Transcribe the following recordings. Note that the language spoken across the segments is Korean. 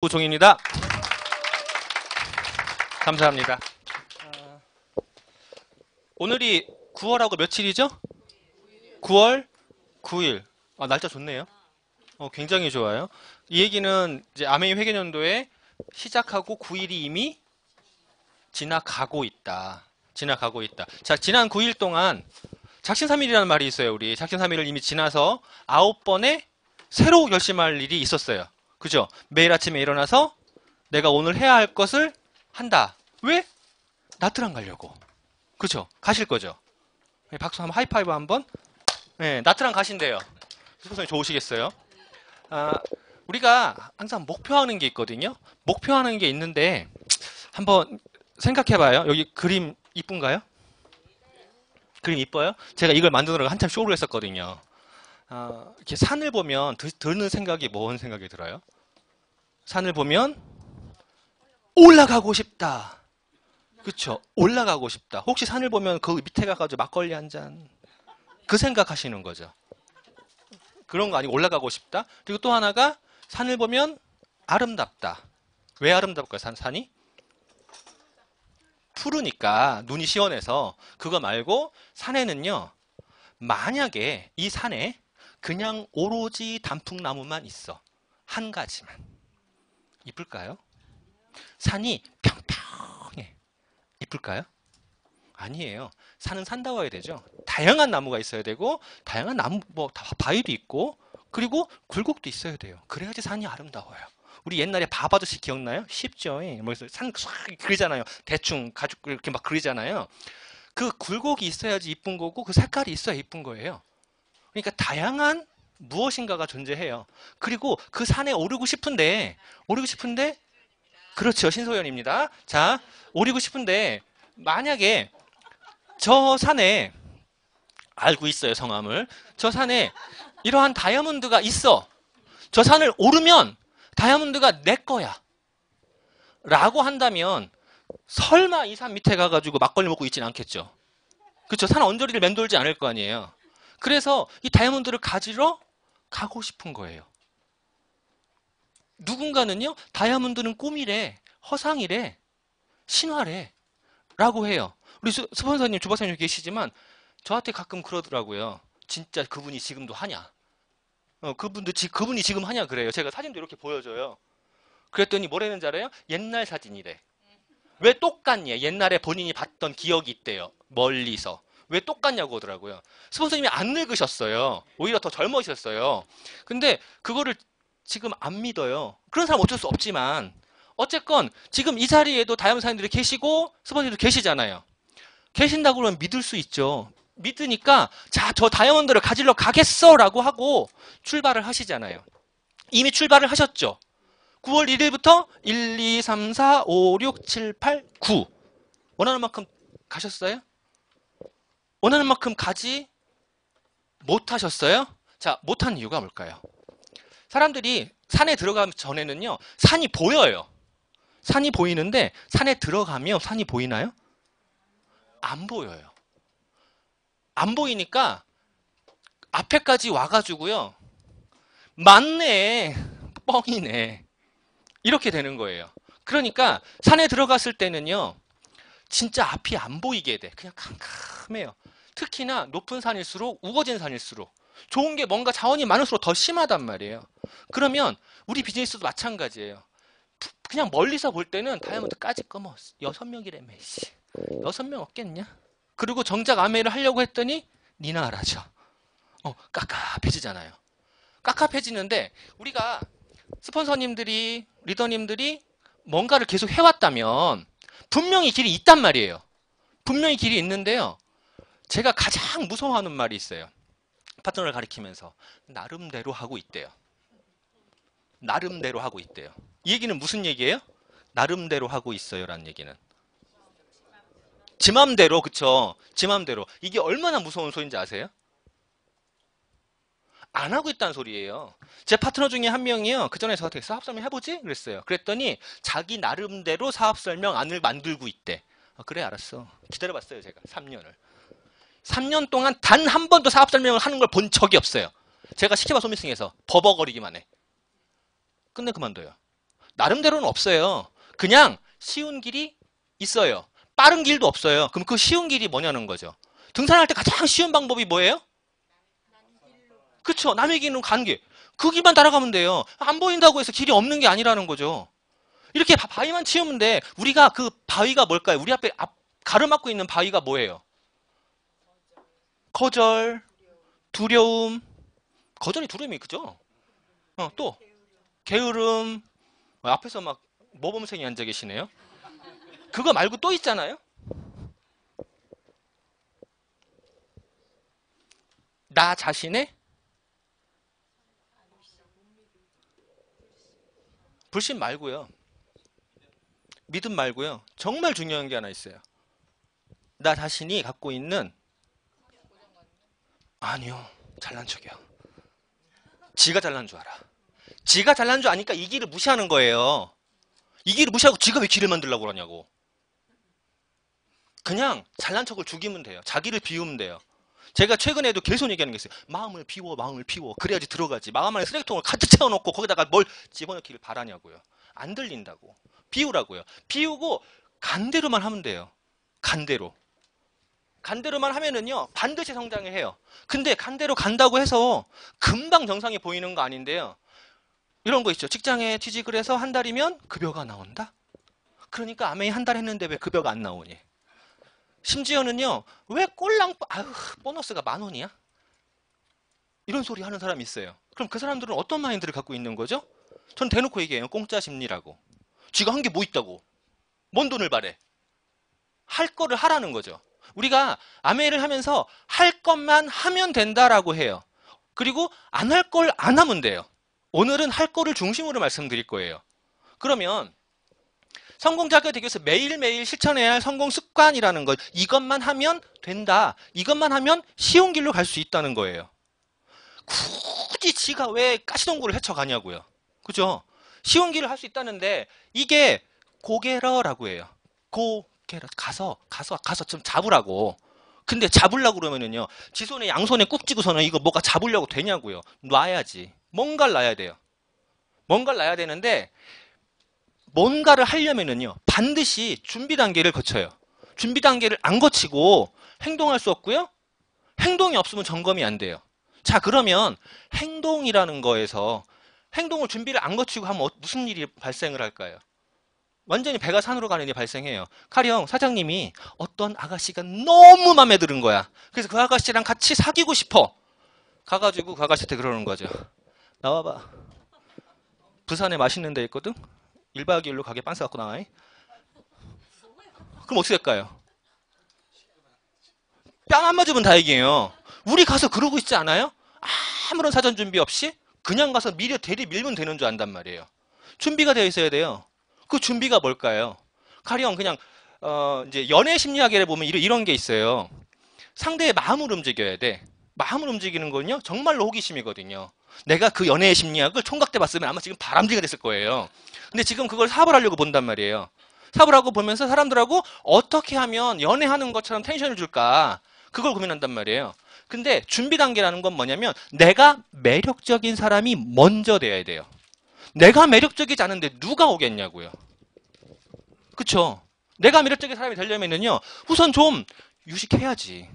조종입니다. 감사합니다. 오늘이 9월하고 며칠이죠? 9월 9일. 날짜 좋네요. 굉장히 좋아요. 이 얘기는 이제 아메이 회계연도에 시작하고 9일이 이미 지나가고 있다. 지나가고 있다. 자, 지난 9일 동안 작심삼일이라는 말이 있어요. 우리 작심삼일을 이미 지나서 9번의 새로 결심할 일이 있었어요. 그죠? 매일 아침에 일어나서 내가 오늘 해야 할 것을 한다. 왜? 나트랑 가려고. 그죠? 가실 거죠? 네, 박수 한번 하이파이브 한번. 네, 나트랑 가신대요. 스폰서님 좋으시겠어요? 우리가 항상 목표하는 게 있거든요. 목표하는 게 있는데 한번 생각해봐요. 여기 그림 이쁜가요? 그림 이뻐요? 제가 이걸 만드느라고 한참 쇼를 했었거든요. 이렇게 산을 보면 드는 생각이 뭔 생각이 들어요? 산을 보면 올라가고 싶다. 그쵸? 올라가고 싶다. 혹시 산을 보면 그 밑에 가가지고 막걸리 한 잔, 그 생각하시는 거죠. 그런 거 아니고 올라가고 싶다. 그리고 또 하나가 산을 보면 아름답다. 왜 아름답을까요? 산이? 푸르니까 눈이 시원해서. 그거 말고 산에는요, 만약에 이 산에 그냥 오로지 단풍나무만 있어. 한 가지만. 이쁠까요? 산이 평평해. 이쁠까요? 아니에요. 산은 산다워야 되죠. 다양한 나무가 있어야 되고, 다양한 나무, 바위도 있고, 그리고 굴곡도 있어야 돼요. 그래야지 산이 아름다워요. 우리 옛날에 바바저씨 기억나요? 쉽죠? 산 그리잖아요. 대충 가죽 이렇게 막 그리잖아요. 그 굴곡이 있어야지 이쁜 거고, 그 색깔이 있어야 이쁜 거예요. 그러니까 다양한 무엇인가가 존재해요. 그리고 그 산에 오르고 싶은데, 그렇죠. 신소연입니다. 자, 오르고 싶은데, 만약에 저 산에, 알고 있어요, 성함을. 저 산에 이러한 다이아몬드가 있어. 저 산을 오르면 다이아몬드가 내 거야. 라고 한다면, 설마 이 산 밑에 가가지고 막걸리 먹고 있진 않겠죠. 그렇죠. 산 언저리를 맴돌지 않을 거 아니에요. 그래서 이 다이아몬드를 가지러 가고 싶은 거예요. 누군가는요, 다이아몬드는 꿈이래, 허상이래, 신화래 라고 해요. 우리 스폰서님, 주박사님 계시지만 저한테 가끔 그러더라고요. 진짜 그분이 지금도 하냐? 그분이 지금 하냐 그래요. 제가 사진도 이렇게 보여줘요. 그랬더니 뭐라는지 알아요? 옛날 사진이래. 왜 똑같냐? 옛날에 본인이 봤던 기억이 있대요. 멀리서. 왜 똑같냐고 하더라고요. 스폰서님이 안 늙으셨어요. 오히려 더 젊으셨어요. 근데 그거를 지금 안 믿어요. 그런 사람 어쩔 수 없지만 어쨌건 지금 이 자리에도 다이아몬드 사장님들이 계시고 스폰서님도 계시잖아요. 계신다고 그러면 믿을 수 있죠. 믿으니까 자, 저 다이아몬드를 가지러 가겠어 라고 하고 출발을 하시잖아요. 이미 출발을 하셨죠. 9월 1일부터 1, 2, 3, 4, 5, 6, 7, 8, 9 원하는 만큼 가셨어요? 원하는 만큼 가지 못하셨어요? 자, 못한 이유가 뭘까요? 사람들이 산에 들어가기 전에는요, 산이 보여요. 산이 보이는데 산에 들어가면 산이 보이나요? 안 보여요. 안 보이니까 앞에까지 와가지고요, 맞네, 뻥이네, 이렇게 되는 거예요. 그러니까 산에 들어갔을 때는요, 진짜 앞이 안 보이게 돼. 그냥 캄캄해요. 특히나 높은 산일수록, 우거진 산일수록 좋은 게 뭔가 자원이 많을수록 더 심하단 말이에요. 그러면 우리 비즈니스도 마찬가지예요. 그냥 멀리서 볼 때는 다이아몬드까지 꺼머 6명이라며. 6명 없겠냐? 그리고 정작 아메이를 하려고 했더니 니나 알아죠. 깝깝해지잖아요. 깝깝해지는데 우리가 스폰서님들이, 리더님들이 뭔가를 계속 해왔다면 분명히 길이 있단 말이에요. 분명히 길이 있는데요. 제가 가장 무서워하는 말이 있어요. 파트너를 가리키면서 나름대로 하고 있대요. 나름대로 하고 있대요. 이 얘기는 무슨 얘기예요? 나름대로 하고 있어요 라는 얘기는. 지 맘대로, 그쵸? 지 맘대로. 이게 얼마나 무서운 소리인지 아세요? 안 하고 있다는 소리예요. 제 파트너 중에 한 명이요. 그 전에 저한테 사업 설명 해보지? 그랬어요. 그랬더니 자기 나름대로 사업 설명안을 만들고 있대. 그래, 알았어. 기다려봤어요, 제가. 3년을. 3년 동안 단 한 번도 사업 설명을 하는 걸 본 적이 없어요. 제가 시켜봐 소미팅에서 버벅거리기만 해. 끝내 그만둬요. 나름대로는 없어요. 그냥 쉬운 길이 있어요. 빠른 길도 없어요. 그럼 그 쉬운 길이 뭐냐는 거죠. 등산할 때 가장 쉬운 방법이 뭐예요? 그쵸? 남의 길은 가는 길. 그 길만 따라가면 돼요. 안 보인다고 해서 길이 없는 게 아니라는 거죠. 이렇게 바위만 치우면 돼. 우리가 그 바위가 뭘까요? 우리 앞에 가로막고 있는 바위가 뭐예요? 거절, 두려움. 거절이 두려움이 그죠? 또 게으름. 앞에서 막 모범생이 앉아 계시네요. 그거 말고 또 있잖아요. 나 자신의 불신 말고요. 믿음 말고요. 정말 중요한 게 하나 있어요. 나 자신이 갖고 있는 아니요. 잘난 척이요. 지가 잘난 줄 알아. 지가 잘난 줄 아니까 이 길을 무시하는 거예요. 이 길을 무시하고 지가 왜 길을 만들려고 그러냐고. 그냥 잘난 척을 죽이면 돼요. 자기를 비우면 돼요. 제가 최근에도 계속 얘기하는 게 있어요. 마음을 비워, 마음을 비워. 그래야지 들어가지. 마음 안에 쓰레기통을 가득 채워놓고 거기다가 뭘 집어넣기를 바라냐고요. 안 들린다고. 비우라고요. 비우고 간대로만 하면 돼요. 간대로. 간대로만 하면은요, 반드시 성장을 해요. 근데 간대로 간다고 해서 금방 정상이 보이는 거 아닌데요. 이런 거 있죠. 직장에 취직을 해서 한 달이면 급여가 나온다? 그러니까 아메이 한 달 했는데 왜 급여가 안 나오니? 심지어는요, 왜 꼴랑, 보너스가 10,000원이야? 이런 소리 하는 사람이 있어요. 그럼 그 사람들은 어떤 마인드를 갖고 있는 거죠? 전 대놓고 얘기해요. 공짜 심리라고. 쥐가 한 게 뭐 있다고. 뭔 돈을 바래? 할 거를 하라는 거죠. 우리가 아메이를 하면서 할 것만 하면 된다라고 해요. 그리고 안 할 걸 안 하면 돼요. 오늘은 할 거를 중심으로 말씀드릴 거예요. 그러면 성공자가 되기 위해서 매일매일 실천해야 할 성공 습관이라는 것, 이것만 하면 된다. 이것만 하면 쉬운 길로 갈 수 있다는 거예요. 굳이 지가 왜 가시동굴을 헤쳐가냐고요. 그죠? 쉬운 길을 할 수 있다는데 이게 고개러라고 해요. 고개러. 가서 좀 잡으라고. 근데 잡으려고 그러면은요. 지 손에 양손에 꾹 쥐고서는 이거 뭐가 잡으려고 되냐고요. 놔야지. 뭔가를 놔야 돼요. 뭔가를 놔야 되는데 뭔가를 하려면은요. 반드시 준비 단계를 거쳐요. 준비 단계를 안 거치고 행동할 수 없고요. 행동이 없으면 점검이 안 돼요. 자, 그러면 행동이라는 거에서 행동을 준비를 안 거치고 하면 무슨 일이 발생을 할까요? 완전히 배가 산으로 가는 일이 발생해요. 가령 사장님이 어떤 아가씨가 너무 마음에 드는 거야. 그래서 그 아가씨랑 같이 사귀고 싶어. 가가지고 그 아가씨한테 그러는 거죠. 나와봐. 부산에 맛있는 데 있거든? 1박 2일로 가게 빤스 갖고 나와. 그럼 어떻게 될까요? 뺨 안 맞으면 다행이에요. 우리 가서 그러고 있지 않아요? 아무런 사전 준비 없이 그냥 가서 대리 밀면 되는 줄 안단 말이에요. 준비가 되어 있어야 돼요. 그 준비가 뭘까요? 가령 그냥 이제 연애 심리학에 보면 이런 게 있어요. 상대의 마음을 움직여야 돼. 마음을 움직이는 건요 정말로 호기심이거든요. 내가 그 연애의 심리학을 총각때 봤으면 아마 지금 바람쥐가 됐을 거예요. 근데 지금 그걸 사업을 하려고 본단 말이에요. 사업을 하고 보면서 사람들하고 어떻게 하면 연애하는 것처럼 텐션을 줄까 그걸 고민한단 말이에요. 근데 준비 단계라는 건 뭐냐면 내가 매력적인 사람이 먼저 돼야 돼요. 내가 매력적이지 않은데 누가 오겠냐고요. 그쵸? 내가 매력적인 사람이 되려면요 우선 좀 유식해야지.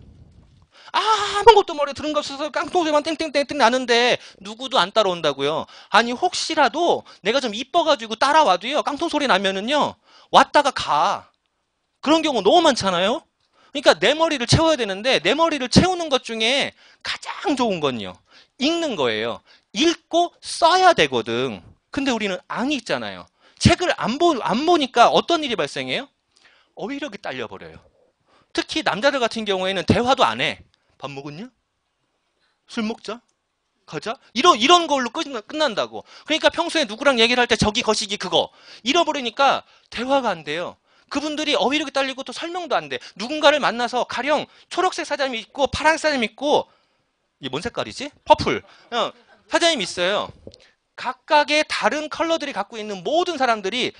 아무것도 머리에 들은 거 없어서 깡통소리만 땡땡땡땡 나는데 누구도 안 따라온다고요. 아니 혹시라도 내가 좀 이뻐가지고 따라와도요 깡통소리 나면은요 왔다가 가. 그런 경우 너무 많잖아요. 그러니까 내 머리를 채워야 되는데 내 머리를 채우는 것 중에 가장 좋은 건요 읽는 거예요. 읽고 써야 되거든. 근데 우리는 안 읽잖아요. 책을 안 보니까 어떤 일이 발생해요? 어휘력이 딸려버려요. 특히 남자들 같은 경우에는 대화도 안 해. 밥 먹었냐? 술 먹자? 가자? 이런 걸로 끝난다고. 그러니까 평소에 누구랑 얘기를 할 때 저기 거시기 그거 잃어버리니까 대화가 안 돼요. 그분들이 어휘력이 딸리고 또 설명도 안 돼. 누군가를 만나서 가령 초록색 사장님이 있고 파란색 사장님이 있고 이게 뭔 색깔이지? 퍼플. 사장님이 있어요. 각각의 다른 컬러들이 갖고 있는 모든 사람들이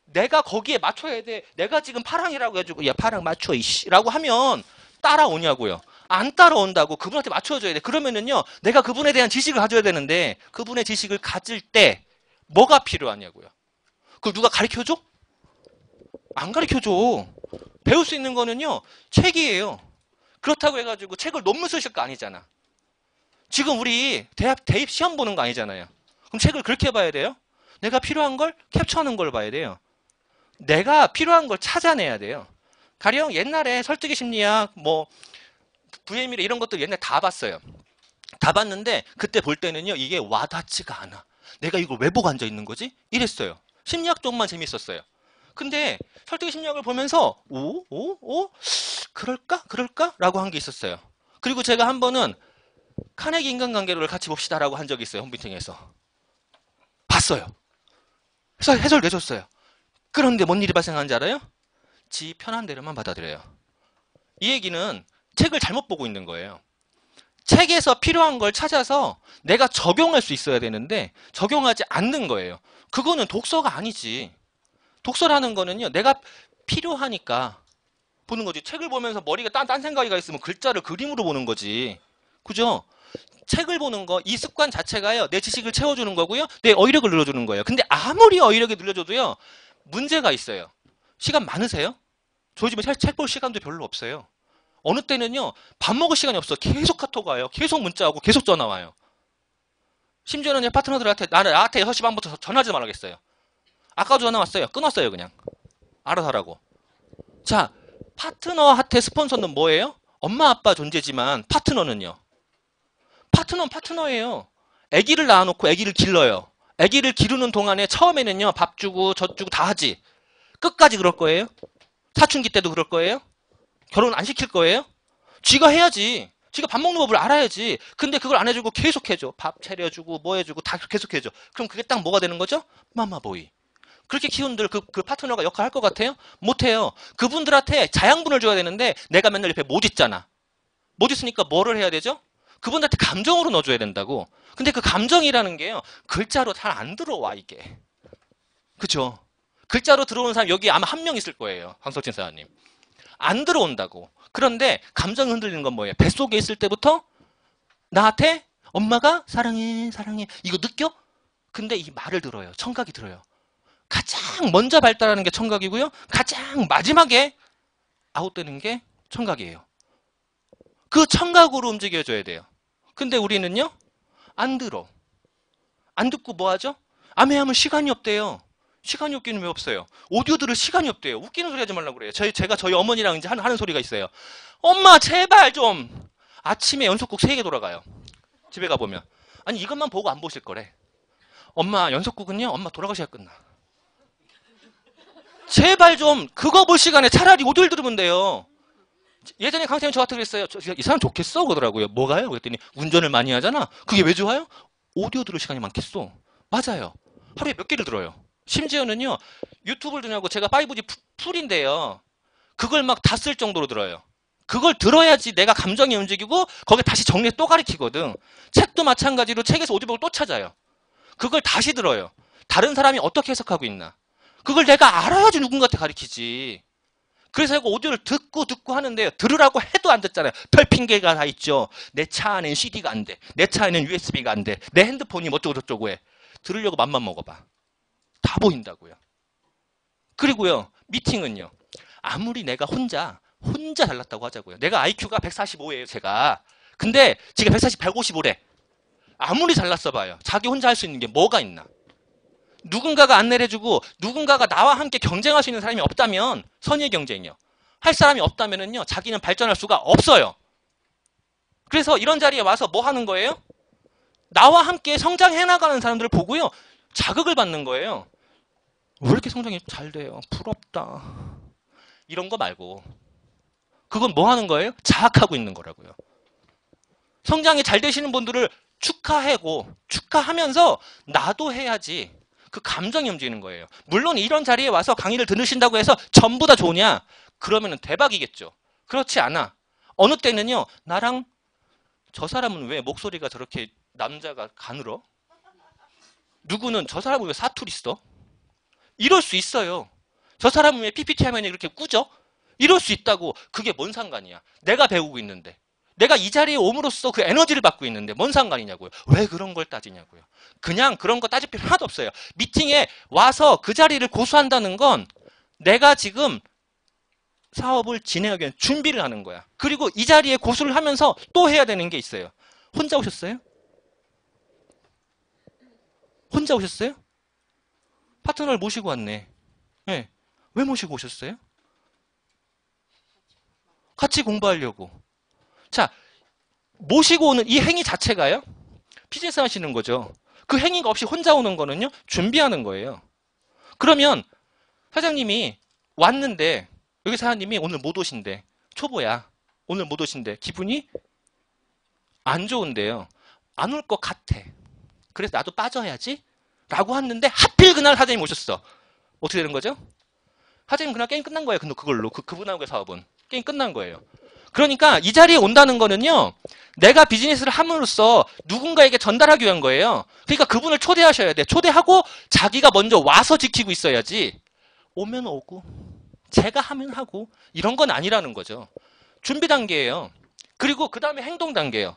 내가 거기에 맞춰야 돼. 내가 지금 파랑이라고 해가지고 야 파랑 맞춰 이씨 라고 하면 따라오냐고요. 안 따라온다고 그분한테 맞춰줘야 돼. 그러면은요 내가 그분에 대한 지식을 가져야 되는데 그분의 지식을 가질 때 뭐가 필요하냐고요. 그걸 누가 가르쳐줘? 안 가르쳐줘. 배울 수 있는 거는요, 책이에요. 그렇다고 해가지고 책을 논문 쓰실 거 아니잖아. 지금 우리 대학 대입 시험 보는 거 아니잖아요. 그럼 책을 그렇게 봐야 돼요? 내가 필요한 걸 캡처하는 걸 봐야 돼요. 내가 필요한 걸 찾아내야 돼요. 가령 옛날에 설득의 심리학, 뭐 VM이래 이런 것들 옛날에 다 봤어요. 다 봤는데 그때 볼 때는요, 이게 와닿지가 않아. 내가 이걸 왜 보고 앉아 있는 거지? 이랬어요. 심리학 쪽만 재밌었어요. 근데 설득의 심리학을 보면서 그럴까? 라고 한 게 있었어요. 그리고 제가 한 번은 카네기 인간관계론을 같이 봅시다라고 한 적이 있어요. 홈미팅에서. 봤어요. 그래서 해설 내줬어요. 그런데 뭔 일이 발생하는지 알아요? 지 편한 대로만 받아들여요. 이 얘기는 책을 잘못 보고 있는 거예요. 책에서 필요한 걸 찾아서 내가 적용할 수 있어야 되는데 적용하지 않는 거예요. 그거는 독서가 아니지. 독서라는 거는요, 내가 필요하니까 보는 거지. 책을 보면서 머리가 딴 생각이 있으면 글자를 그림으로 보는 거지. 그죠? 책을 보는 거, 이 습관 자체가요, 내 지식을 채워주는 거고요, 내 어휘력을 늘려주는 거예요. 근데 아무리 어휘력이 늘려줘도요, 문제가 있어요. 시간 많으세요? 저희 집에 책 볼 시간도 별로 없어요. 어느 때는요, 밥 먹을 시간이 없어. 계속 카톡 와요. 계속 문자 오고, 계속 전화 와요. 심지어는 제 파트너들한테 나한테 6시 반부터 전화하지 말라겠어요. 아까도 전화 왔어요. 끊었어요, 그냥. 알아서 하라고. 자, 파트너한테 스폰서는 뭐예요? 엄마, 아빠 존재지만 파트너는요? 파트너는 파트너예요. 아기를 낳아놓고 아기를 길러요. 아기를 기르는 동안에 처음에는요, 밥 주고 젖 주고 다 하지. 끝까지 그럴 거예요? 사춘기 때도 그럴 거예요? 결혼 안 시킬 거예요? 쥐가 해야지. 쥐가 밥 먹는 법을 알아야지. 근데 그걸 안 해주고 계속 해줘. 밥 차려주고 뭐 해주고 다 계속 해줘. 그럼 그게 딱 뭐가 되는 거죠? 마마보이. 그렇게 키운들 그 파트너가 역할 할 것 같아요? 못해요. 그분들한테 자양분을 줘야 되는데 내가 맨날 옆에 못 있잖아. 못 있으니까 뭐를 해야 되죠? 그분들한테 감정으로 넣어줘야 된다고. 근데 그 감정이라는 게요, 글자로 잘 안 들어와, 이게. 그쵸? 글자로 들어오는 사람 여기 아마 한 명 있을 거예요. 황석진 사장님. 안 들어온다고. 그런데 감정이 흔들리는 건 뭐예요? 뱃속에 있을 때부터 나한테 엄마가 사랑해, 사랑해. 이거 느껴? 근데 이 말을 들어요. 청각이 들어요. 가장 먼저 발달하는 게 청각이고요. 가장 마지막에 아웃되는 게 청각이에요. 그 청각으로 움직여줘야 돼요. 근데 우리는요, 안 들어. 안 듣고 뭐 하죠? 아메하면 시간이 없대요. 시간이 없기는 왜 없어요? 오디오 들을 시간이 없대요. 웃기는 소리 하지 말라고 그래요. 제가 저희 어머니랑 이제 하는 소리가 있어요. 엄마, 제발 좀! 아침에 연속곡 3개 돌아가요. 집에 가보면. 아니, 이것만 보고 안 보실 거래. 엄마, 연속곡은요, 엄마 돌아가셔야 끝나. 제발 좀, 그거 볼 시간에 차라리 오디오를 들으면 돼요. 예전에 강사님 저한테 그랬어요. 이 사람 좋겠어? 그러더라고요. 뭐가요? 그랬더니 운전을 많이 하잖아. 그게 왜 좋아요? 오디오 들을 시간이 많겠어. 맞아요. 하루에 몇 개를 들어요. 심지어는요, 유튜브를 듣냐고 제가 5G 풀인데요. 그걸 막 다 쓸 정도로 들어요. 그걸 들어야지 내가 감정이 움직이고 거기에 다시 정리해서 또 가르치거든. 책도 마찬가지로 책에서 오디오북을 또 찾아요. 그걸 다시 들어요. 다른 사람이 어떻게 해석하고 있나. 그걸 내가 알아야지 누군가한테 가르치지. 그래서 이거 오디오를 듣고 하는데요. 들으라고 해도 안 듣잖아요. 별 핑계가 다 있죠. 내 차 안에는 CD가 안 돼. 내 차 안에는 USB가 안 돼. 내 핸드폰이 어쩌고 저쩌고 해. 들으려고 맘만 먹어봐. 다 보인다고요. 그리고요, 미팅은요. 아무리 내가 혼자 잘났다고 하자고요. 내가 IQ가 145예요, 제가. 근데 지금 155래. 아무리 잘났어 봐요. 자기 혼자 할 수 있는 게 뭐가 있나? 누군가가 안내를 해주고 누군가가 나와 함께 경쟁할 수 있는 사람이 없다면 선의의 경쟁이요. 할 사람이 없다면은요, 자기는 발전할 수가 없어요. 그래서 이런 자리에 와서 뭐 하는 거예요? 나와 함께 성장해 나가는 사람들을 보고요, 자극을 받는 거예요. 왜 이렇게 성장이 잘 돼요? 부럽다. 이런 거 말고 그건 뭐 하는 거예요? 자학하고 있는 거라고요. 성장이 잘 되시는 분들을 축하하면서 나도 해야지. 그 감정이 움직이는 거예요. 물론 이런 자리에 와서 강의를 들으신다고 해서 전부 다 좋으냐? 그러면 대박이겠죠. 그렇지 않아. 어느 때는요, 나랑 저 사람은 왜 목소리가 저렇게 남자가 가늘어? 누구는 저 사람은 왜 사투리 써? 이럴 수 있어요. 저 사람은 왜 PPT 화면이 이렇게 꾸져? 이럴 수 있다고. 그게 뭔 상관이야. 내가 배우고 있는데. 내가 이 자리에 옴으로써 그 에너지를 받고 있는데 뭔 상관이냐고요. 왜 그런 걸 따지냐고요. 그냥 그런 거 따질 필요 하나도 없어요. 미팅에 와서 그 자리를 고수한다는 건 내가 지금 사업을 진행하기 위한 준비를 하는 거야. 그리고 이 자리에 고수를 하면서 또 해야 되는 게 있어요. 혼자 오셨어요? 혼자 오셨어요? 파트너를 모시고 왔네. 네. 왜 모시고 오셨어요? 같이 공부하려고. 자, 모시고 오는 이 행위 자체가요. 비즈니스 하시는 거죠. 그 행위가 없이 혼자 오는 거는요. 준비하는 거예요. 그러면 사장님이 왔는데 여기 사장님이 오늘 못 오신대. 초보야. 오늘 못 오신대. 기분이 안 좋은데요. 안 올 것 같아. 그래서 나도 빠져야지. 라고 했는데 하필 그날 사장님 오셨어. 어떻게 되는 거죠? 사장님 그날 게임 끝난 거예요. 그걸로. 그분하고의 사업은. 게임 끝난 거예요. 그러니까 이 자리에 온다는 거는요. 내가 비즈니스를 함으로써 누군가에게 전달하기 위한 거예요. 그러니까 그분을 초대하셔야 돼. 초대하고 자기가 먼저 와서 지키고 있어야지. 오면 오고 제가 하면 하고 이런 건 아니라는 거죠. 준비 단계예요. 그리고 그 다음에 행동 단계예요.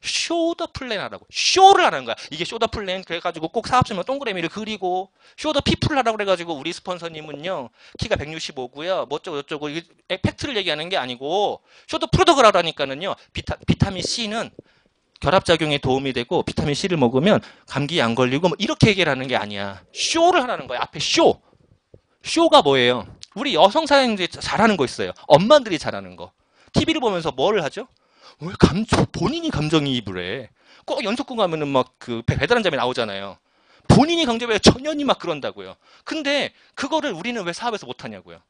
쇼더 플랜 하라고. 쇼를 하라는 거야. 이게 쇼더 플랜 그래가지고 꼭 사업소면 동그라미를 그리고 쇼더 피플을 하라고 그래가지고 우리 스폰서님은요. 키가 165고요. 뭐 어쩌고 저쩌고 팩트를 얘기하는 게 아니고 쇼더 프로덕을 하라니까는요. 비타민 C는 결합작용에 도움이 되고 비타민 C를 먹으면 감기에 안 걸리고 뭐 이렇게 얘기를 하는 게 아니야. 쇼를 하라는 거야. 앞에 쇼. 쇼가 뭐예요? 우리 여성 사장님들이 잘하는 거 있어요. 엄마들이 잘하는 거. TV를 보면서 뭐를 하죠? 왜 본인이 감정이입을 해? 꼭 연속극 가면은 막 그 배달한 점이 나오잖아요. 본인이 강조해 전현이 막 그런다고요. 근데 그거를 우리는 왜 사업에서 못 하냐고요.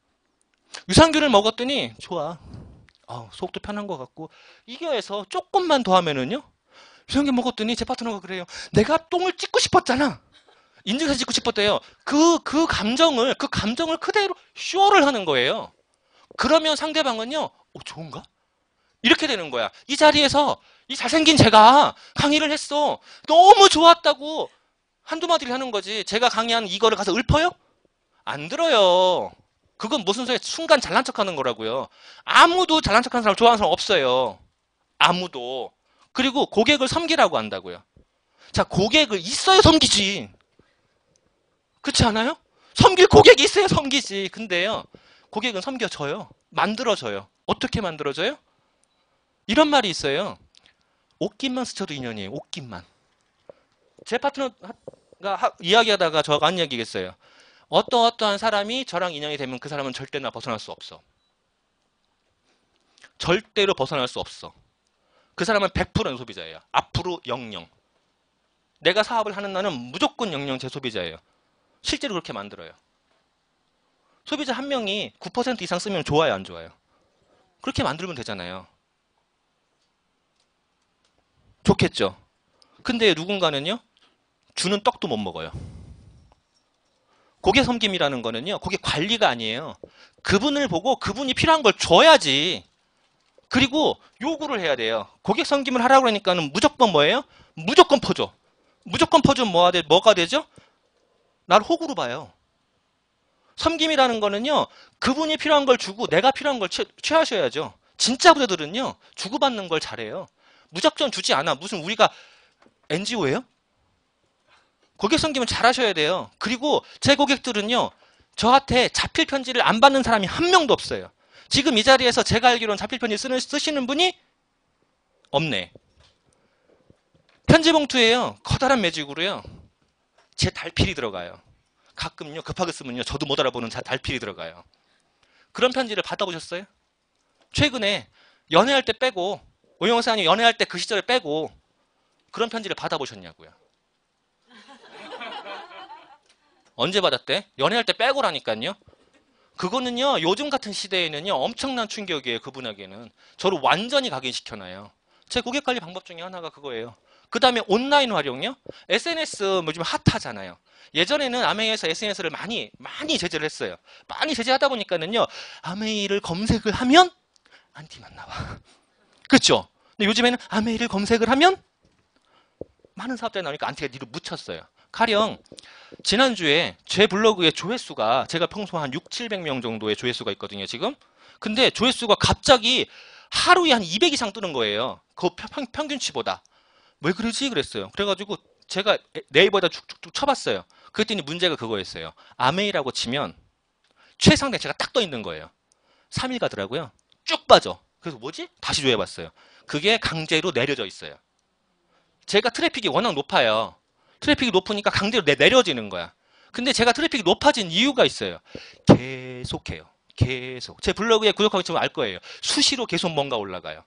유산균을 먹었더니 좋아. 속도 편한 것 같고 이겨에서 조금만 더 하면은요. 유산균 먹었더니 제 파트너가 그래요. 내가 똥을 찍고 싶었잖아. 인증사진 찍고 싶었대요. 그 감정을 그대로 쇼를 하는 거예요. 그러면 상대방은요. 좋은가? 이렇게 되는 거야. 이 자리에서 이 잘생긴 제가 강의를 했어. 너무 좋았다고 한두 마디를 하는 거지. 제가 강의한 이거를 가서 읊어요? 안 들어요. 그건 무슨 소리야. 순간 잘난 척하는 거라고요. 아무도 잘난 척하는 사람 좋아하는 사람 없어요. 아무도. 그리고 고객을 섬기라고 한다고요. 자, 고객을 있어야 섬기지. 그렇지 않아요? 섬길 고객이 있어야 섬기지. 근데요. 고객은 섬겨져요. 만들어져요. 어떻게 만들어져요? 이런 말이 있어요. 옷깃만 스쳐도 인연이에요. 옷깃만. 제 파트너가 이야기하다가 저가 한 이야기겠어요. 어떠한 사람이 저랑 인연이 되면 그 사람은 절대 나 벗어날 수 없어. 절대로 벗어날 수 없어. 그 사람은 100%는 소비자예요. 앞으로 00. 내가 사업을 하는 날은 무조건 00 제 소비자예요. 실제로 그렇게 만들어요. 소비자 한 명이 9% 이상 쓰면 좋아요, 안 좋아요? 그렇게 만들면 되잖아요. 좋겠죠. 근데 누군가는요. 주는 떡도 못 먹어요. 고객 섬김이라는 거는요. 고객 관리가 아니에요. 그분을 보고 그분이 필요한 걸 줘야지. 그리고 요구를 해야 돼요. 고객 섬김을 하라고 그러니까는 무조건 뭐예요? 무조건 퍼줘. 무조건 퍼주면 뭐가 되죠? 나를 호구로 봐요. 섬김이라는 거는요. 그분이 필요한 걸 주고 내가 필요한 걸 취하셔야죠. 진짜 부자들은요. 주고받는 걸 잘해요. 무작정 주지 않아. 무슨 우리가 NGO예요? 고객 섬김은 잘 하셔야 돼요. 그리고 제 고객들은요. 저한테 자필 편지를 안 받는 사람이 한 명도 없어요. 지금 이 자리에서 제가 알기로는 자필 편지 쓰시는 분이 없네. 편지 봉투에요. 커다란 매직으로요. 제 달필이 들어가요. 가끔요. 급하게 쓰면요. 저도 못 알아보는 달필이 들어가요. 그런 편지를 받아보셨어요? 최근에 연애할 때 빼고 오영사님 연애할 때 그 시절을 빼고 그런 편지를 받아보셨냐고요. 언제 받았대? 연애할 때 빼고라니까요. 그거는요. 요즘 같은 시대에는요. 엄청난 충격이에요. 그분에게는. 저를 완전히 각인시켜놔요. 제 고객관리 방법 중에 하나가 그거예요. 그 다음에 온라인 활용이요. SNS 요즘 핫하잖아요. 예전에는 아메이에서 SNS를 많이 제재를 했어요. 많이 제재하다 보니까는요. 아메이를 검색을 하면 안티만 나와. 그렇죠? 근데 요즘에는 아메이를 검색을 하면 많은 사업자가 나오니까 안티가 뒤로 묻혔어요. 가령 지난주에 제 블로그의 조회수가 제가 평소 한 600, 700명 정도의 조회수가 있거든요. 지금. 근데 조회수가 갑자기 하루에 한 200 이상 뜨는 거예요. 그 평균치보다. 왜 그러지? 그랬어요. 그래가지고 제가 네이버에다 쭉쭉쭉 쳐봤어요. 그랬더니 문제가 그거였어요. 아메이라고 치면 최상대 제가 딱 떠 있는 거예요. 3일 가더라고요. 쭉 빠져. 그래서 뭐지? 다시 조회해봤어요. 그게 강제로 내려져 있어요. 제가 트래픽이 워낙 높아요. 트래픽이 높으니까 강제로 내려지는 거야. 근데 제가 트래픽이 높아진 이유가 있어요. 계속해요. 계속. 제 블로그에 구독하고 있으면 알 거예요. 수시로 계속 뭔가 올라가요.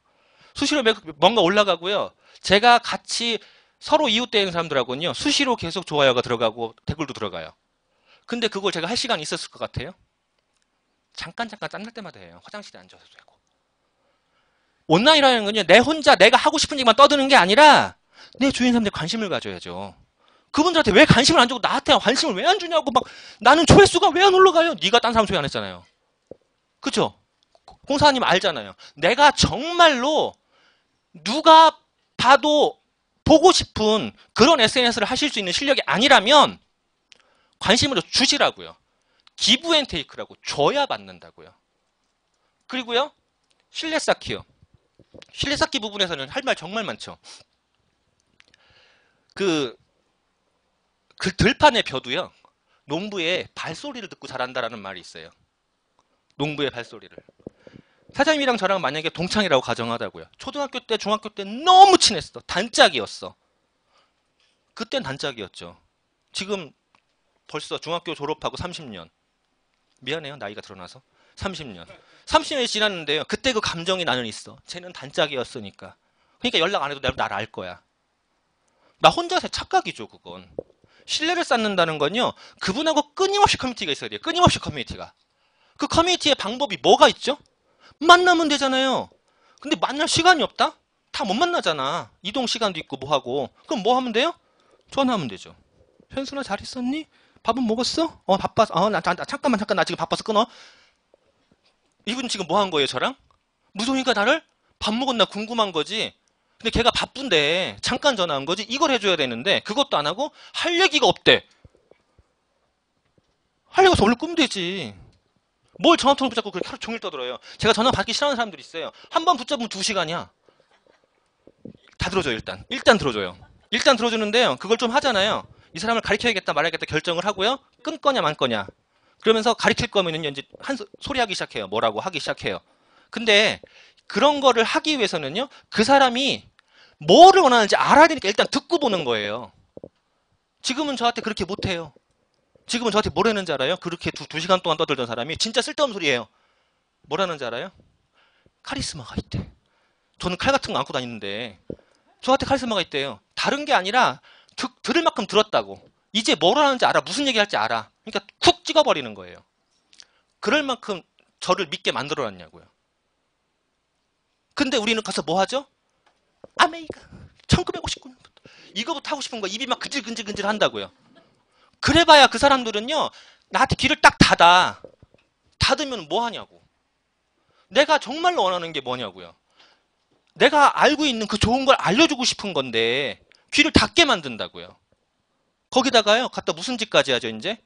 수시로 뭔가 올라가고요. 제가 같이 서로 이웃되는 사람들하고는요. 수시로 계속 좋아요가 들어가고 댓글도 들어가요. 근데 그걸 제가 할 시간이 있었을 것 같아요? 잠깐 짬날 때마다 해요. 화장실에 앉아서 되고. 온라인이라는 건요. 내 혼자 내가 하고 싶은 얘기만 떠드는 게 아니라 내 주위인 사람들이 관심을 가져야죠. 그분들한테 왜 관심을 안 주고 나한테 관심을 왜 안 주냐고 막 나는 조회수가 왜 안 올라가요? 네가 딴 사람 소개 안 했잖아요. 그쵸? 공사님 알잖아요. 내가 정말로 누가 봐도 보고 싶은 그런 SNS를 하실 수 있는 실력이 아니라면 관심을 주시라고요. 기브 앤 테이크라고 줘야 받는다고요. 그리고요. 신뢰 쌓기요. 신뢰 쌓기 부분에서는 할 말 정말 많죠. 그 들판의 벼도요. 농부의 발소리를 듣고 자란다라는 말이 있어요. 농부의 발소리를. 사장님이랑 저랑 만약에 동창이라고 가정하자고요. 초등학교 때, 중학교 때 너무 친했어. 단짝이었어. 그땐 단짝이었죠. 지금 벌써 중학교 졸업하고 30년. 미안해요. 나이가 드러나서. 30년. 30년이 지났는데요. 그때 그 감정이 나는 있어. 쟤는 단짝이었으니까. 그러니까 연락 안 해도 나를 알 거야. 나 혼자서 착각이죠, 그건. 신뢰를 쌓는다는 건요. 그분하고 끊임없이 커뮤니티가 있어야 돼요. 끊임없이 커뮤니티가. 그 커뮤니티의 방법이 뭐가 있죠? 만나면 되잖아요. 근데 만날 시간이 없다? 다 못 만나잖아. 이동 시간도 있고 뭐 하고. 그럼 뭐 하면 돼요? 전화하면 되죠. 현순아 잘 있었니? 밥은 먹었어? 바빠서. 잠깐만 나 지금 바빠서 끊어. 이분 지금 뭐 한 거예요, 저랑? 무송이가 나를 밥 먹었나 궁금한 거지. 근데 걔가 바쁜데 잠깐 전화한 거지. 이걸 해줘야 되는데 그것도 안 하고 할 얘기가 없대. 할 얘기가 없어. 얼른 끄면 되지. 뭘 전화통을 붙잡고 그렇게 하루 종일 떠들어요. 제가 전화 받기 싫어하는 사람들이 있어요. 한 번 붙잡으면 2시간이야. 다 들어줘요, 일단. 일단 들어줘요. 일단 들어주는데요. 그걸 좀 하잖아요. 이 사람을 가르쳐야겠다 말아야겠다 결정을 하고요. 끊거냐 만 거냐. 그러면서 가르칠 거면은 이제 소리 하기 시작해요. 뭐라고 하기 시작해요. 근데 그런 거를 하기 위해서는요. 그 사람이 뭐를 원하는지 알아야 되니까 일단 듣고 보는 거예요. 지금은 저한테 그렇게 못해요. 지금은 저한테 뭐라는지 알아요? 그렇게 두 시간 동안 떠들던 사람이 진짜 쓸데없는 소리예요. 뭐라는지 알아요? 카리스마가 있대. 저는 칼 같은 거 안고 다니는데 저한테 카리스마가 있대요. 다른 게 아니라 들을 만큼 들었다고. 이제 뭘 하는지 알아. 무슨 얘기 할지 알아. 그러니까 쿡 찍어버리는 거예요. 그럴 만큼 저를 믿게 만들어놨냐고요. 근데 우리는 가서 뭐 하죠? 아메이가 1959년부터 이거부터 하고 싶은 거 입이 막 근질근질 한다고요. 그래봐야 그 사람들은요. 나한테 귀를 딱 닫으면 뭐 하냐고. 내가 정말로 원하는 게 뭐냐고요. 내가 알고 있는 그 좋은 걸 알려주고 싶은 건데 귀를 닫게 만든다고요. 거기다가요. 갖다 무슨 짓까지 하죠 이제?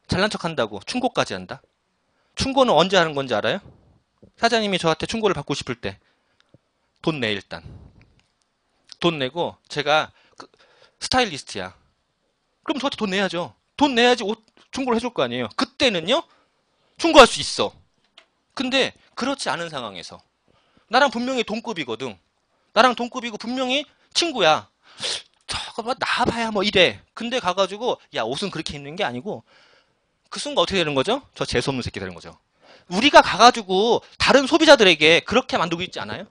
잘난 척한다고 충고까지 한다. 충고는 언제 하는 건지 알아요? 사장님이 저한테 충고를 받고 싶을 때 돈 내 일단. 돈 내고 제가 스타일리스트야. 그럼 저한테 돈 내야죠. 돈 내야지 옷 충고를 해줄 거 아니에요. 그때는요. 충고할 수 있어. 근데 그렇지 않은 상황에서 나랑 분명히 동급이거든. 나랑 동급이고 분명히 친구야. 저거 뭐 나와봐야 뭐 이래. 근데 가가지고 야 옷은 그렇게 입는 게 아니고 그 순간 어떻게 되는 거죠? 저 재수없는 새끼 되는 거죠. 우리가 가가지고 다른 소비자들에게 그렇게 만들고 있지 않아요?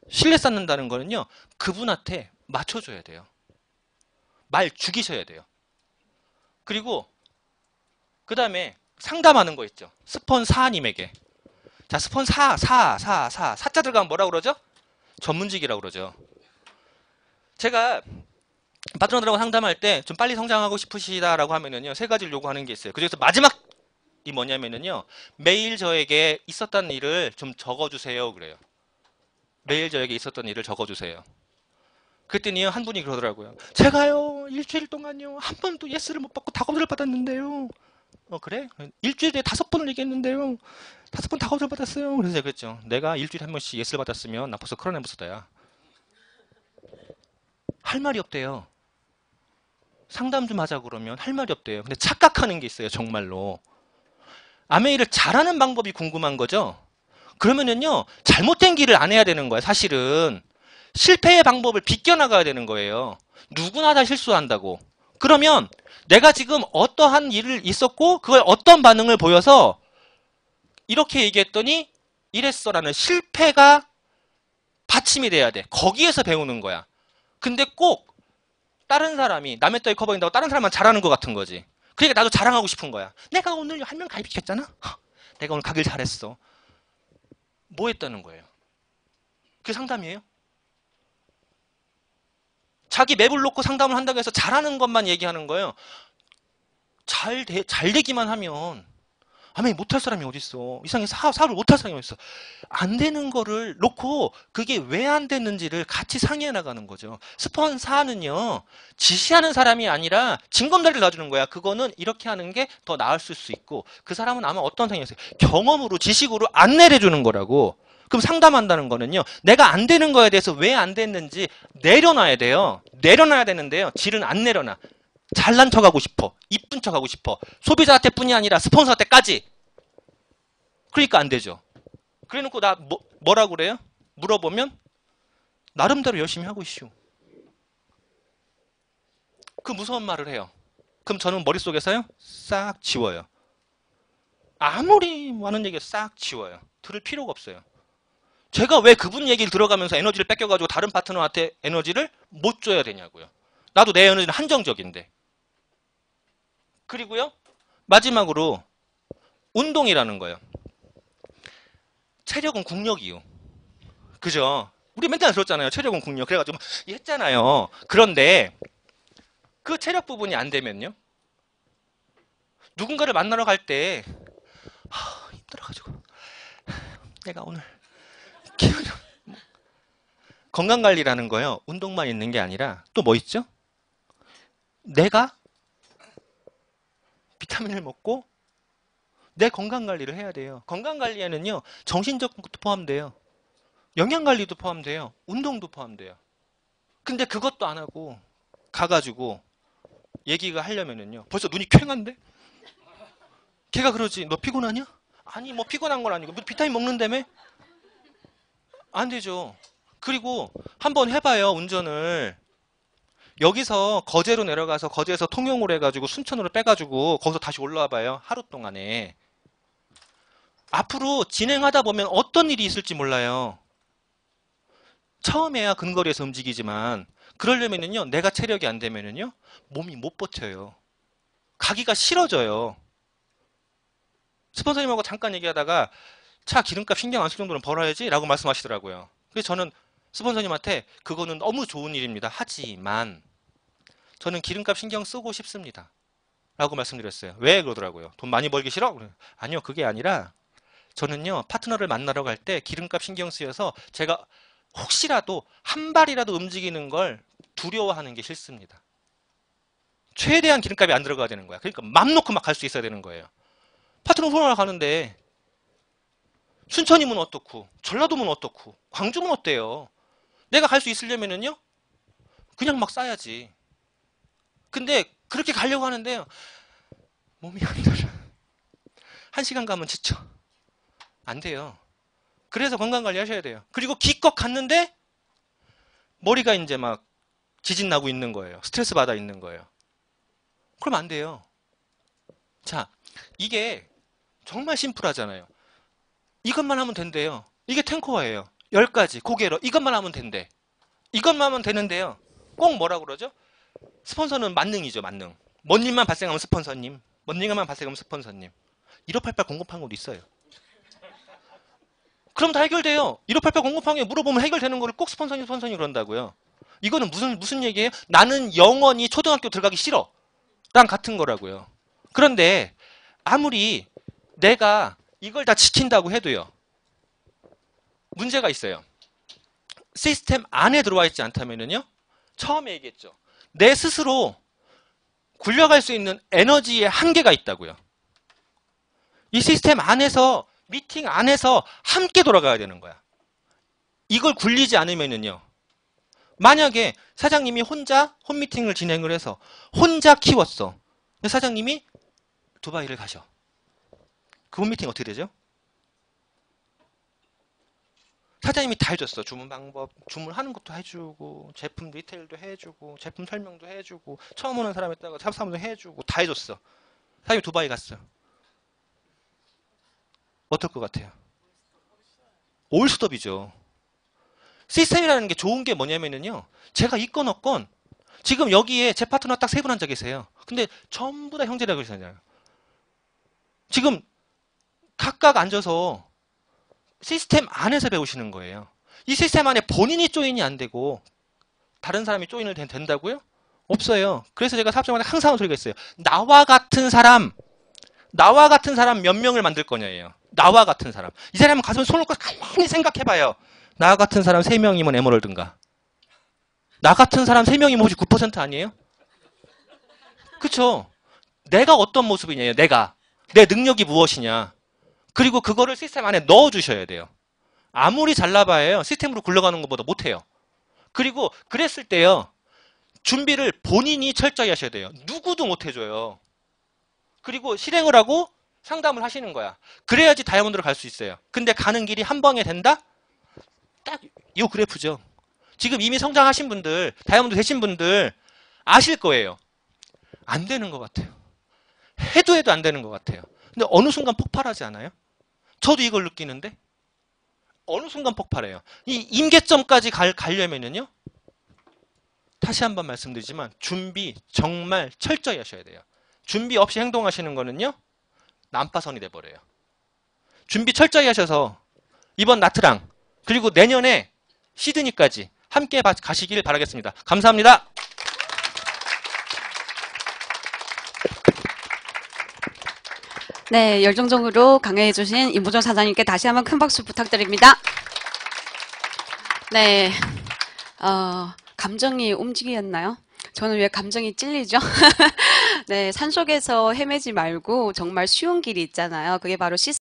신뢰 쌓는다는 거는요. 그분한테 맞춰줘야 돼요. 말 죽이셔야 돼요. 그리고 그 다음에 상담하는 거 있죠. 스폰사님에게. 자, 사자 들어가면 뭐라고 그러죠? 전문직이라고 그러죠. 제가 파트너들하고 상담할 때 좀 빨리 성장하고 싶으시다라고 하면은요. 3가지를 요구하는 게 있어요. 그중에서 마지막이 뭐냐면은요. 매일 저에게 있었던 일을 좀 적어주세요. 그래요. 매일 저에게 있었던 일을 적어주세요. 그랬더니 한 분이 그러더라고요. 제가요 일주일 동안요 한 번도 예스를 못 받고 다거리를 받았는데요. 그래? 일주일에 5번을 얘기했는데요. 5번 다 거절받았어요. 그래서 제가 그랬죠. 내가 일주일에 한 번씩 예스를 받았으면 나 벌써 크로네부스다야. 할 말이 없대요. 상담 좀 하자 그러면 할 말이 없대요. 근데 착각하는 게 있어요. 정말로. 아메이를 잘하는 방법이 궁금한 거죠. 그러면은요. 잘못된 길을 안 해야 되는 거예요. 사실은. 실패의 방법을 비껴나가야 되는 거예요. 누구나 다 실수한다고. 그러면 내가 지금 어떠한 일을 있었고 그걸 어떤 반응을 보여서 이렇게 얘기했더니 이랬어라는 실패가 받침이 돼야 돼. 거기에서 배우는 거야. 근데 꼭 다른 사람이 남의 떡이 커 보인다고 다른 사람만 잘하는 것 같은 거지. 그러니까 나도 자랑하고 싶은 거야. 내가 오늘 한 명 가입시켰잖아. 내가 오늘 가길 잘했어. 뭐 했다는 거예요? 그게 상담이에요? 자기 맵을 놓고 상담을 한다고 해서 잘하는 것만 얘기하는 거예요. 잘 되기만 하면 아멘 못할 사람이 어딨어. 이상하게 사업을 못할 사람이 어딨어. 안 되는 거를 놓고 그게 왜 안 됐는지를 같이 상의해 나가는 거죠. 스폰서는요. 지시하는 사람이 아니라 징검다리를 놔주는 거야. 그거는 이렇게 하는 게 더 나을 수 있고 그 사람은 아마 어떤 상황이었어요. 경험으로 지식으로 안내를 해주는 거라고. 그럼 상담한다는 거는요. 내가 안 되는 거에 대해서 왜 안 됐는지 내려놔야 돼요. 내려놔야 되는데요. 질은 안 내려놔. 잘난 척하고 싶어. 이쁜 척하고 싶어. 소비자한테 뿐이 아니라 스폰서한테까지. 그러니까 안 되죠. 그래놓고 나 뭐라고 그래요? 물어보면 나름대로 열심히 하고 있슈. 그 무서운 말을 해요. 그럼 저는 머릿속에서요? 싹 지워요. 아무리 많은 얘기 싹 지워요. 들을 필요가 없어요. 제가 왜 그분 얘기를 들어가면서 에너지를 뺏겨가지고 다른 파트너한테 에너지를 못 줘야 되냐고요. 나도 내 에너지는 한정적인데. 그리고요. 마지막으로 운동이라는 거예요. 체력은 국력이요. 그죠? 우리 맨날 들었잖아요. 체력은 국력. 그래가지고 했잖아요. 그런데 그 체력 부분이 안 되면요. 누군가를 만나러 갈 때 힘들어가지고 내가 오늘 건강관리라는 거요. 운동만 있는 게 아니라 또 뭐 있죠? 내가 비타민을 먹고 내 건강관리를 해야 돼요. 건강관리에는요. 정신적 것도 포함돼요. 영양관리도 포함돼요. 운동도 포함돼요. 근데 그것도 안 하고 가가지고 얘기가 하려면은요. 벌써 눈이 퀭한데? 걔가 그러지. 너 피곤하냐? 아니 뭐 피곤한 건 아니고 비타민 먹는다며? 안 되죠. 그리고 한번 해봐요. 운전을. 여기서 거제로 내려가서 거제에서 통영으로 해가지고 순천으로 빼가지고 거기서 다시 올라와 봐요. 하루 동안에. 앞으로 진행하다 보면 어떤 일이 있을지 몰라요. 처음에야 근거리에서 움직이지만 그러려면은요. 내가 체력이 안 되면은요. 몸이 못 버텨요. 가기가 싫어져요. 스폰서님하고 잠깐 얘기하다가 차 기름값 신경 안 쓸 정도는 벌어야지 라고 말씀하시더라고요. 그래서 저는 스폰서님한테 그거는 너무 좋은 일입니다. 하지만 저는 기름값 신경 쓰고 싶습니다. 라고 말씀드렸어요. 왜 그러더라고요. 돈 많이 벌기 싫어? 아니요. 그게 아니라 저는요. 파트너를 만나러 갈 때 기름값 신경 쓰여서 제가 혹시라도 한 발이라도 움직이는 걸 두려워하는 게 싫습니다. 최대한 기름값이 안 들어가야 되는 거야. 그러니까 맘 놓고 막 갈 수 있어야 되는 거예요. 파트너 후원하러 가는데 순천이면 어떻고 전라도면 어떻고 광주면 어때요? 내가 갈 수 있으려면은요. 그냥 막 싸야지. 근데 그렇게 가려고 하는데요. 몸이 안 들어. 1시간 가면 지쳐. 안 돼요. 그래서 건강관리 하셔야 돼요. 그리고 기껏 갔는데 머리가 이제 막 지진 나고 있는 거예요. 스트레스 받아 있는 거예요. 그럼 안 돼요. 자, 이게 정말 심플하잖아요. 이것만 하면 된대요. 이게 탱커예요. 10가지 고개로 이것만 하면 된대. 이것만 하면 되는데요. 꼭 뭐라 그러죠? 스폰서는 만능이죠. 만능. 뭔 일만 발생하면 스폰서님. 뭔 일만 발생하면 스폰서님. 1588 공급한 것도 있어요. 그럼 다 해결돼요. 1588 공급방에 물어보면 해결되는 거를 꼭 스폰서님 그런다고요. 이거는 무슨 얘기예요? 나는 영원히 초등학교 들어가기 싫어. 랑 같은 거라고요. 그런데 아무리 내가 이걸 다 지킨다고 해도요. 문제가 있어요. 시스템 안에 들어와 있지 않다면요. 처음에 얘기했죠. 내 스스로 굴려갈 수 있는 에너지의 한계가 있다고요. 이 시스템 안에서, 미팅 안에서 함께 돌아가야 되는 거야. 이걸 굴리지 않으면은요. 만약에 사장님이 혼자 홈미팅을 진행을 해서 혼자 키웠어. 근데 사장님이 두바이를 가셔. 그 홈미팅 어떻게 되죠? 사장님이 다 해줬어. 주문 방법, 주문하는 것도 해주고, 제품 디테일도 해주고, 제품 설명도 해주고, 처음 오는 사람에다가 사무도 해주고, 다 해줬어. 사장님이 두바이 갔어. 어떨 것 같아요? 올스톱이죠. 시스템이라는 게 좋은 게 뭐냐면요. 제가 있건 없건, 지금 여기에 제 파트너 딱 세 분 앉아 계세요. 근데 전부 다 형제라고 그러잖아요. 지금 각각 앉아서 시스템 안에서 배우시는 거예요. 이 시스템 안에 본인이 조인이 안 되고 다른 사람이 조인을 된다고요? 없어요. 그래서 제가 사업자마다 항상 하는 소리가 있어요. 나와 같은 사람 몇 명을 만들 거냐예요. 나와 같은 사람. 이 사람은 가슴에 손을 꽂고 가만히 생각해봐요. 나 같은 사람 3명이면 에머럴드인가? 나 같은 사람 3명이면 혹시 9% 아니에요? 그쵸? 내가 어떤 모습이냐요. 내가. 내 능력이 무엇이냐. 그리고 그거를 시스템 안에 넣어주셔야 돼요. 아무리 잘나봐야 시스템으로 굴러가는 것보다 못해요. 그리고 그랬을 때요. 준비를 본인이 철저히 하셔야 돼요. 누구도 못해줘요. 그리고 실행을 하고 상담을 하시는 거야. 그래야지 다이아몬드로 갈 수 있어요. 근데 가는 길이 한 방에 된다? 딱 이 그래프죠. 지금 이미 성장하신 분들, 다이아몬드 되신 분들 아실 거예요. 안 되는 것 같아요. 해도 안 되는 것 같아요. 근데 어느 순간 폭발하지 않아요? 저도 이걸 느끼는데 어느 순간 폭발해요. 이 임계점까지 가려면요. 다시 한번 말씀드리지만 준비 정말 철저히 하셔야 돼요. 준비 없이 행동하시는 거는요. 난파선이 돼버려요. 준비 철저히 하셔서 이번 나트랑 그리고 내년에 시드니까지 함께 가시길 바라겠습니다. 감사합니다. 네, 열정적으로 강의해주신 임보정 사장님께 다시 한번 큰 박수 부탁드립니다. 네, 감정이 움직였나요? 저는 왜 감정이 찔리죠? 네, 산속에서 헤매지 말고 정말 쉬운 길이 있잖아요. 그게 바로 시스템.